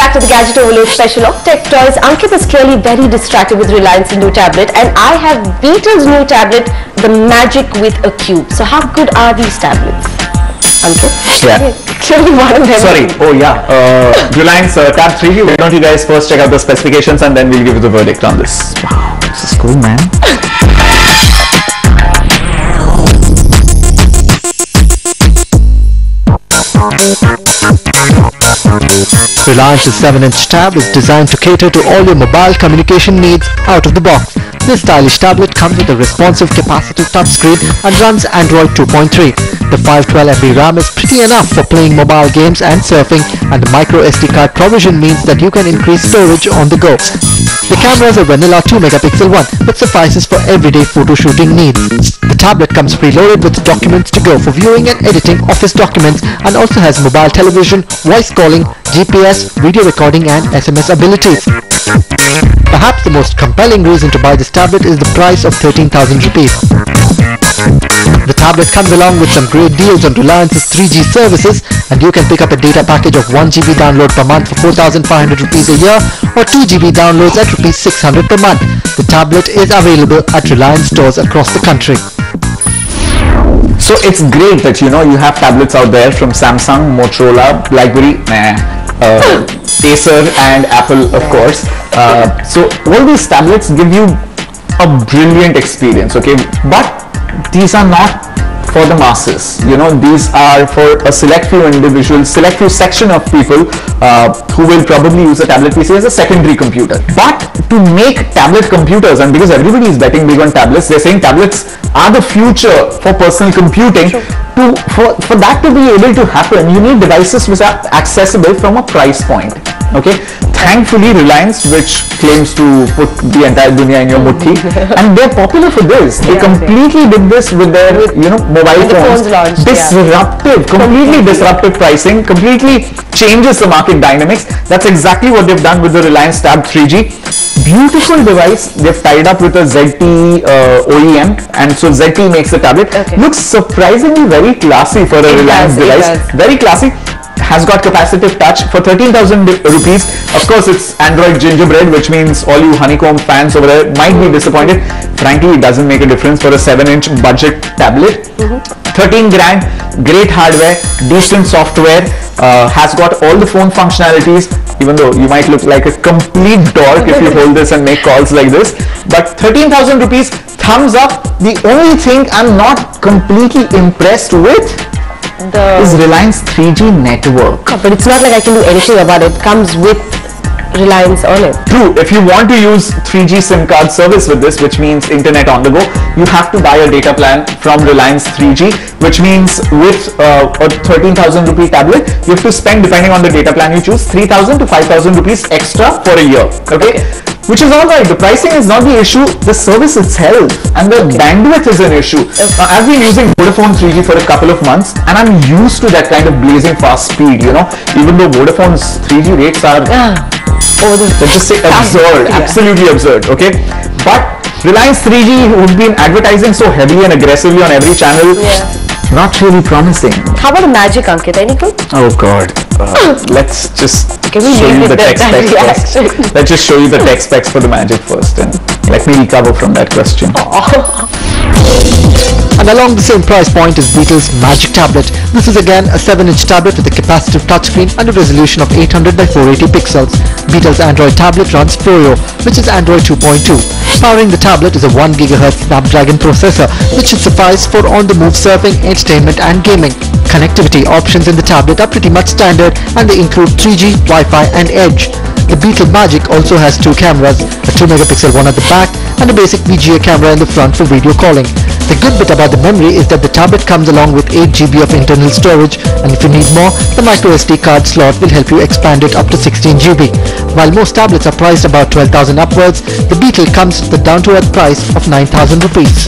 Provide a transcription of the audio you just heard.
back to the Gadget Overload special of Tech Toys. Ankit is clearly very distracted with Reliance's new tablet, and I have Beetle's new tablet, the Magic with a Cube. So how good are these tablets, Ankit? Yeah. Clearly one of them. Sorry. Oh yeah. Reliance Tab 3G. Why don't you guys first check out the specifications and then we'll give you the verdict on this. Wow, this is cool, man. Reliance's 7-inch tab is designed to cater to all your mobile communication needs out of the box. This stylish tablet comes with a responsive capacitive touchscreen and runs Android 2.3. The 512MB RAM is pretty enough for playing mobile games and surfing, and the micro SD card provision means that you can increase storage on the go. The camera is a vanilla 2-megapixel one, but suffices for everyday photo shooting needs. The tablet comes preloaded with documents to go for viewing and editing office documents, and also has mobile television, voice calling, GPS, video recording and SMS abilities. Perhaps the most compelling reason to buy this tablet is the price of 13,000 rupees. The tablet comes along with some great deals on Reliance's 3G services, and you can pick up a data package of 1GB download per month for 4,500 rupees a year or 2GB downloads at rupees 600 per month. The tablet is available at Reliance stores across the country. So it's great that you have tablets out there from Samsung, Motorola, BlackBerry, Acer and Apple, of course. So all these tablets give you a brilliant experience, okay? But these are not for the masses. These are for a select few individuals, select few section of people who will probably use a tablet PC as a secondary computer. But to make tablet computers, and because everybody is betting big on tablets, they're saying tablets are the future for personal computing. Sure. For that to be able to happen, you need devices which are accessible from a price point. Okay, thankfully Reliance, which claims to put the entire dunya in your muthi, and they're popular for this. They completely did this with their mobile phones. Completely disruptive pricing, completely changes the market dynamics. That's exactly what they've done with the Reliance Tab 3G. Beautiful device. They've tied up with a ZTE OEM, and so ZTE makes the tablet. Looks surprisingly very classy for a Reliance device. Very classy. Has got capacitive touch for 13,000 rupees. Of course, it's Android gingerbread, which means all you honeycomb fans over there might be disappointed. Frankly, it doesn't make a difference for a 7-inch budget tablet. 13 grand, great hardware, decent software, has got all the phone functionalities, even though you might look like a complete dork if you hold this and make calls like this. But 13,000 rupees, thumbs up. The only thing I'm not completely impressed with is Reliance 3G network. But it's not like I can do anything about it. It comes with Reliance on it. True. If you want to use 3G SIM card service with this, which means internet on the go, you have to buy a data plan from Reliance 3G, which means with a 13,000 rupee tablet, you have to spend, depending on the data plan you choose, 3,000 to 5,000 rupees extra for a year. Okay? Which is alright. The pricing is not the issue. The service itself and the bandwidth is an issue. I've been using Vodafone 3G for a couple of months, and I'm used to that kind of blazing fast speed, even though Vodafone's 3G rates are let's just say absurd, absolutely absurd, okay? But Reliance 3G, who've been advertising so heavily and aggressively on every channel, not really promising. How about the Magic, Ankit? Any good? Oh God. Let's just show you the tech specs first. Let's just show you the tech specs for the Magic first, and let me recover from that question. And along the same price point is Beetle's Magic Tablet. This is again a 7-inch tablet with a capacitive touchscreen and a resolution of 800 by 480 pixels. Beetle's Android tablet runs Froyo, which is Android 2.2. Powering the tablet is a 1 GHz Snapdragon processor, which should suffice for on-the-move surfing, entertainment and gaming. Connectivity options in the tablet are pretty much standard, and they include 3G, Wi-Fi and Edge. The Beetle Magic also has two cameras, a 2-megapixel one at the back and a basic VGA camera in the front for video calling. The good bit about the memory is that the tablet comes along with 8GB of internal storage, and if you need more, the microSD card slot will help you expand it up to 16GB. While most tablets are priced about 12,000 upwards, the Beetle comes with the down-to-earth price of 9,000 rupees.